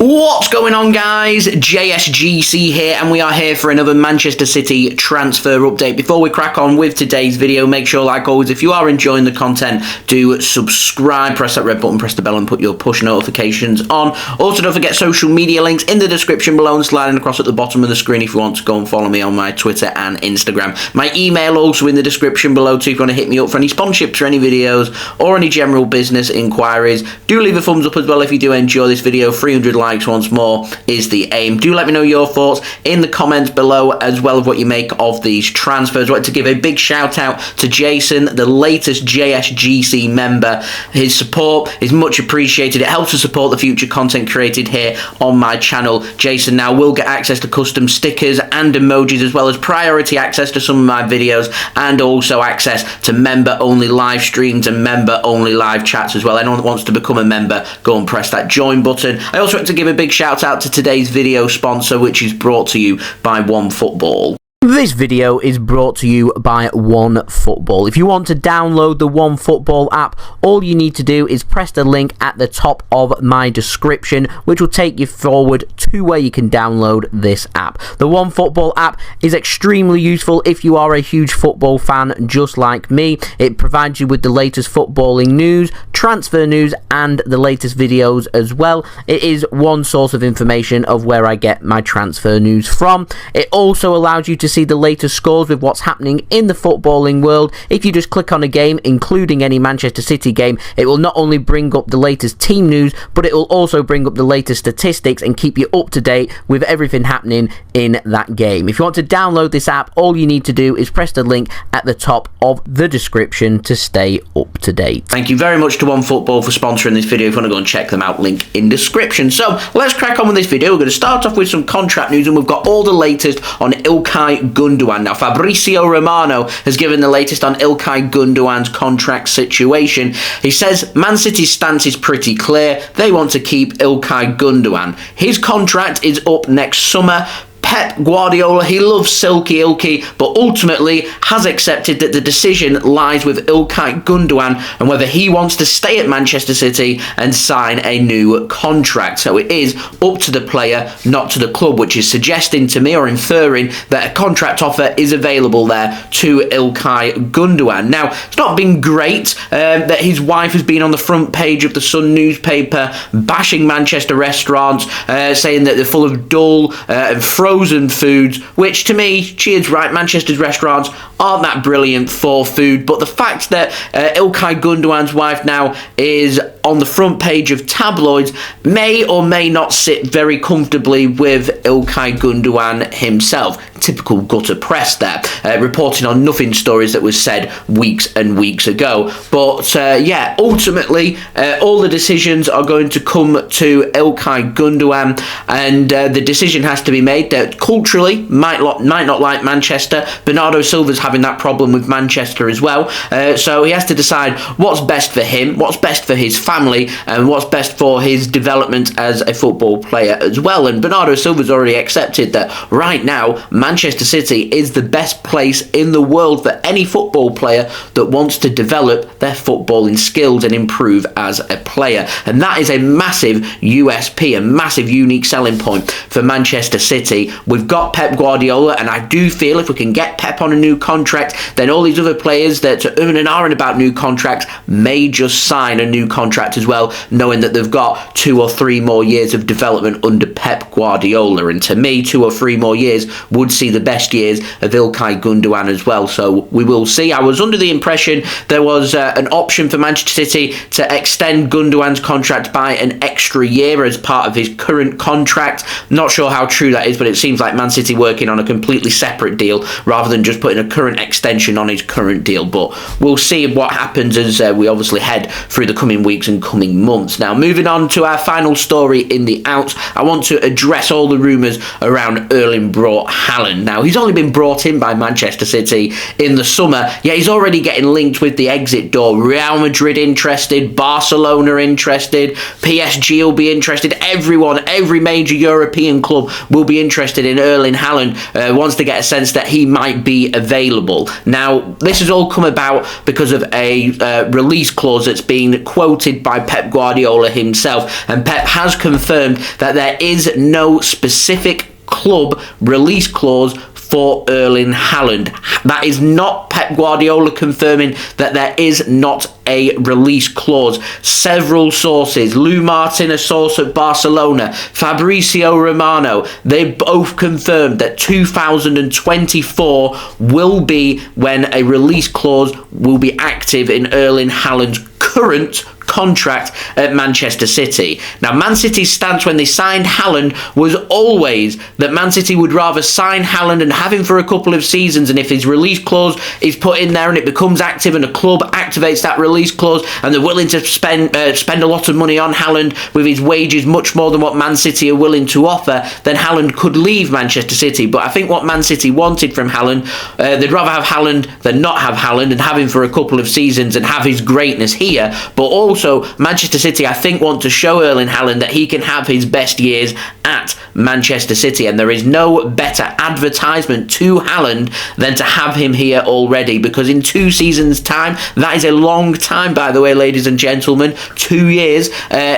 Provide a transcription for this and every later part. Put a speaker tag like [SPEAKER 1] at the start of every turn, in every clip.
[SPEAKER 1] What's going on, guys? JSGC here, and we are here for another Manchester City transfer update. Before we crack on with today's video, make sure, like always, if you are enjoying the content, do subscribe, press that red button, press the bell, and put your push notifications on. Also, don't forget social media links in the description below and sliding across at the bottom of the screen if you want to go and follow me on my Twitter and Instagram. My email also in the description below too if you want to hit me up for any sponsorships for any videos or any general business inquiries. Do leave a thumbs up as well if you do enjoy this video. 300 likes once more is the aim. Do let me know your thoughts in the comments below as well of what you make of these transfers. I'd like to give a big shout out to Jason, the latest JSGC member. His support is much appreciated. It helps to support the future content created here on my channel. Jason now will get access to custom stickers and emojis, as well as priority access to some of my videos, and also access to member only live streams and member only live chats as well. Anyone that wants to become a member, go and press that join button. I also want to give a big shout out to today's video sponsor, which is brought to you by OneFootball. This video is brought to you by OneFootball. If you want to download the OneFootball app, all you need to do is press the link at the top of my description, which will take you forward to where you can download this app. The OneFootball app is extremely useful if you are a huge football fan just like me. It provides you with the latest footballing news, transfer news, and the latest videos as well. It is one source of information of where I get my transfer news from. It also allows you to see the latest scores with what's happening in the footballing world. If you just click on a game, including any Manchester City game, it will not only bring up the latest team news, but it will also bring up the latest statistics and keep you up to date with everything happening in that game. If you want to download this app, all you need to do is press the link at the top of the description to stay up to date. Thank you very much to OneFootball for sponsoring this video. If you want to go and check them out, link in description. So let's crack on with this video. We're going to start off with some contract news, and we've got all the latest on Ilkay Gundogan. Now, Fabrizio Romano has given the latest on Ilkay Gundogan's contract situation. He says Man City's stance is pretty clear. They want to keep Ilkay Gundogan. His contract is up next summer. Pep Guardiola, he loves Silky Ilkay, but ultimately has accepted that the decision lies with Ilkay Gundogan and whether he wants to stay at Manchester City and sign a new contract. So it is up to the player, not to the club, which is suggesting to me, or inferring, that a contract offer is available there to Ilkay Gundogan. Now, it's not been great that his wife has been on the front page of the Sun newspaper bashing Manchester restaurants, saying that they're full of dull and frozen foods, which to me, she is right, Manchester's restaurants aren't that brilliant for food, but the fact that Ilkay Gundogan's wife now is on the front page of tabloids may or may not sit very comfortably with Ilkay Gundogan himself. Typical gutter press there, reporting on nothing stories that was said weeks and weeks ago. But yeah, ultimately, all the decisions are going to come to Ilkay Gundogan, and the decision has to be made that culturally might not like Manchester. Bernardo Silva's having that problem with Manchester as well, so he has to decide what's best for him, what's best for his family, and what's best for his development as a football player as well. And Bernardo Silva's already accepted that right now Manchester City is the best place in the world for any football player that wants to develop their footballing skills and improve as a player. And that is a massive USP, a massive unique selling point for Manchester City. We've got Pep Guardiola, and I do feel if we can get Pep on a new contract, then all these other players that are and ahhing about new contracts may just sign a new contract as well, knowing that they've got 2 or 3 more years of development under Pep Guardiola. And to me, 2 or 3 more years would see the best years of Ilkay Gundogan as well. So we will see. I was under the impression there was an option for Manchester City to extend Gundogan's contract by an extra year as part of his current contract. Not sure how true that is, but it seems like Man City working on a completely separate deal rather than just putting a current extension on his current deal. But we'll see what happens as we obviously head through the coming weeks and coming months. Now, moving on to our final story in the outs, I want to address all the rumours around Erling Haaland. Haaland. Now, he's only been brought in by Manchester City in the summer, yet he's already getting linked with the exit door. Real Madrid interested, Barcelona interested, PSG will be interested. Everyone, every major European club will be interested in Erling Haaland once they get a sense that he might be available. Now, this has all come about because of a release clause that's been quoted by Pep Guardiola himself, and Pep has confirmed that there is no specific club release clause for Erling Haaland. That is not Pep Guardiola confirming that there is not a release clause. Several sources, Lou Martin, a source at Barcelona, Fabrizio Romano, they both confirmed that 2024 will be when a release clause will be active in Erling Haaland's current contract at Manchester City. Now, Man City's stance when they signed Haaland was always that Man City would rather sign Haaland and have him for a couple of seasons, and if his release clause is put in there and it becomes active and a club activates that release clause and they're willing to spend a lot of money on Haaland with his wages much more than what Man City are willing to offer, then Haaland could leave Manchester City. But I think what Man City wanted from Haaland, they'd rather have Haaland than not have Haaland and have him for a couple of seasons and have his greatness here. But also Manchester City, I think, want to show Erling Haaland that he can have his best years at Manchester City, and there is no better advertisement to Haaland than to have him here already, because in 2 seasons' time, that is a long time, by the way, ladies and gentlemen, 2 years,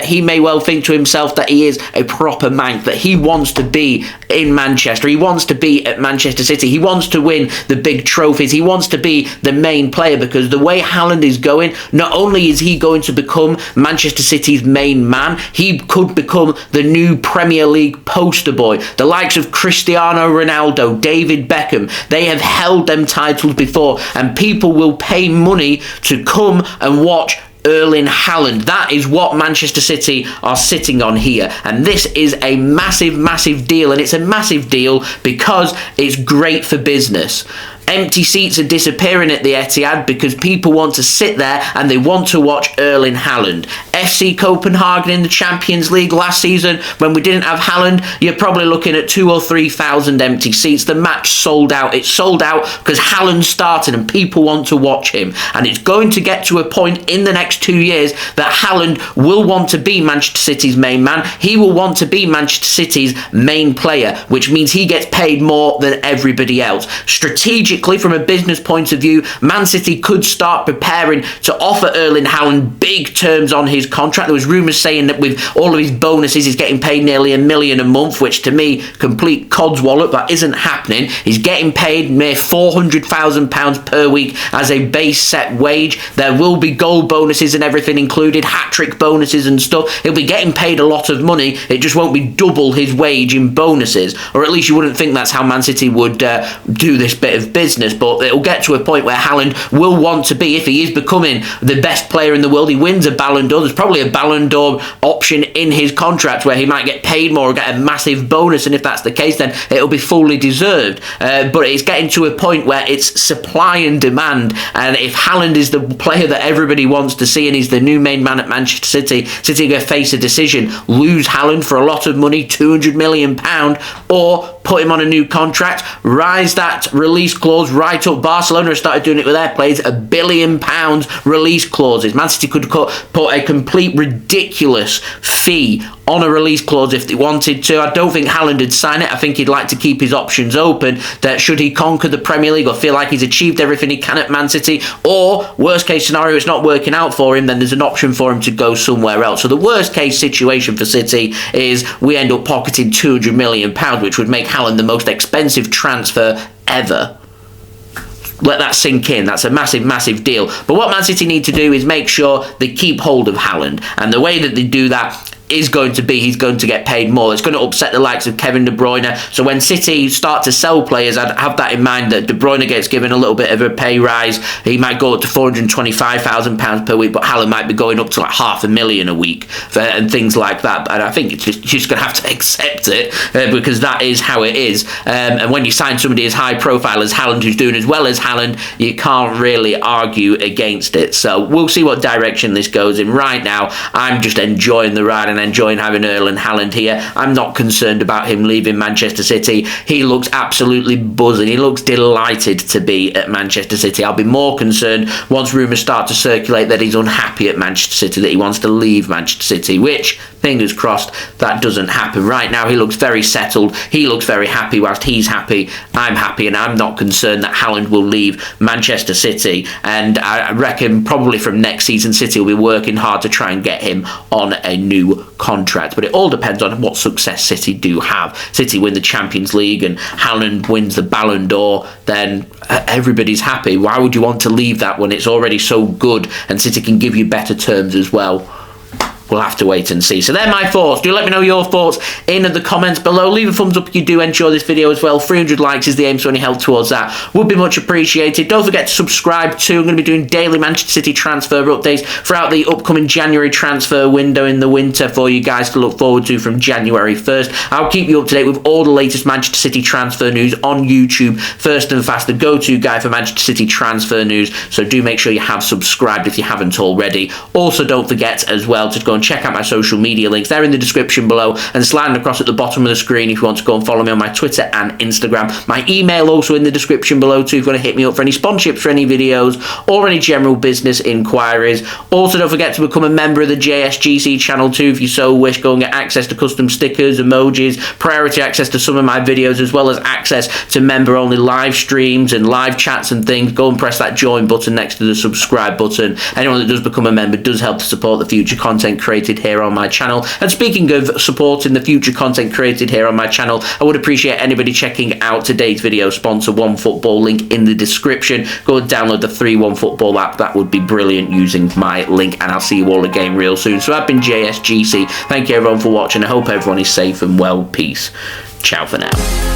[SPEAKER 1] he may well think to himself that he is a proper Manc, that he wants to be in Manchester, he wants to be at Manchester City, he wants to win the big trophies, he wants to be the main player, because the way Haaland is going, not only is he going to become Manchester City's main man, he could become the new Premier League poster boy. The likes of Cristiano Ronaldo, David Beckham, they have held them titles before, and people will pay money to come and watch Erling Haaland. That is what Manchester City are sitting on here, and this is a massive, massive deal, and it's a massive deal because it's great for business. Empty seats are disappearing at the Etihad because people want to sit there and they want to watch Erling Haaland. FC Copenhagen in the Champions League last season, when we didn't have Haaland, you're probably looking at 2,000 or 3,000 empty seats. The match sold out. It sold out because Haaland started and people want to watch him. And it's going to get to a point in the next 2 years that Haaland will want to be Manchester City's main man. He will want to be Manchester City's main player, which means he gets paid more than everybody else. Strategically, from a business point of view, Man City could start preparing to offer Erling Haaland big terms on his contract. There was rumours saying that with all of his bonuses, he's getting paid nearly $1 million a month, which to me, complete codswallop. That isn't happening. He's getting paid mere £400,000 per week as a base set wage. There will be goal bonuses and everything included, hat-trick bonuses and stuff. He'll be getting paid a lot of money. It just won't be double his wage in bonuses, or at least you wouldn't think that's how Man City would do this bit of business. But it'll get to a point where Haaland will want to be, if he is becoming the best player in the world, he wins a Ballon d'Or, there's probably a Ballon d'Or option in his contract where he might get paid more or get a massive bonus, and if that's the case, then it'll be fully deserved. But it's getting to a point where it's supply and demand, and if Haaland is the player that everybody wants to see and he's the new main man at Manchester City, City are going to face a decision: lose Haaland for a lot of money, £200 million, or put him on a new contract, rise that release clause right up. Barcelona have started doing it with their players, £1 billion release clauses. Man City could put a complete ridiculous fee on a release clause if they wanted to. I don't think Haaland would sign it. I think he'd like to keep his options open, that should he conquer the Premier League or feel like he's achieved everything he can at Man City, or worst case scenario, it's not working out for him, then there's an option for him to go somewhere else. So the worst case situation for City is we end up pocketing £200 million, which would make Haaland the most expensive transfer ever. Let that sink in. That's a massive, massive deal. But what Man City need to do is make sure they keep hold of Haaland. And the way that they do that is going to be he's going to get paid more. It's going to upset the likes of Kevin De Bruyne. So when City start to sell players, I'd have that in mind, that De Bruyne gets given a little bit of a pay rise. He might go up to £425,000 per week, but Haaland might be going up to like £500,000 a week and things like that. And I think it's just going to have to accept it because that is how it is. And when you sign somebody as high profile as Haaland, who's doing as well as Haaland, you can't really argue against it. So we'll see what direction this goes in. Right now, I'm just enjoying the ride, and enjoying having Erling Haaland here. I'm not concerned about him leaving Manchester City. He looks absolutely buzzing. He looks delighted to be at Manchester City. I'll be more concerned once rumours start to circulate that he's unhappy at Manchester City, that he wants to leave Manchester City, which, fingers crossed, that doesn't happen. Right now, he looks very settled. He looks very happy. Whilst he's happy, I'm happy, and I'm not concerned that Haaland will leave Manchester City. And I reckon probably from next season, City will be working hard to try and get him on a new contract. But it all depends on what success City do have. City win the Champions League and Haaland wins the Ballon d'Or, then everybody's happy. Why would you want to leave that when it's already so good and City can give you better terms as well? We'll have to wait and see. So they're my thoughts. Do let me know your thoughts in the comments below. Leave a thumbs up if you do enjoy this video as well. 300 likes is the aim, so any help towards that would be much appreciated. Don't forget to subscribe too. I'm going to be doing daily Manchester City transfer updates throughout the upcoming January transfer window in the winter for you guys to look forward to from January 1st. I'll keep you up to date with all the latest Manchester City transfer news on YouTube. First and fast, the go-to guy for Manchester City transfer news. So do make sure you have subscribed if you haven't already. Also, don't forget as well to go and check out my social media links. They're in the description below and sliding across at the bottom of the screen if you want to go and follow me on my Twitter and Instagram. My email also in the description below too if you want to hit me up for any sponsorships for any videos or any general business inquiries. Also, don't forget to become a member of the JSGC channel too if you so wish. Go and get access to custom stickers, emojis, priority access to some of my videos, as well as access to member-only live streams and live chats and things. Go and press that join button next to the subscribe button. Anyone that does become a member does help to support the future content created here on my channel. And speaking of supporting the future content created here on my channel, I would appreciate anybody checking out today's video sponsor, OneFootball, link in the description. Go and download the free OneFootball app. That would be brilliant using my link, and I'll see you all again real soon. So I've been JSGC. Thank you everyone for watching. I hope everyone is safe and well. Peace. Ciao for now.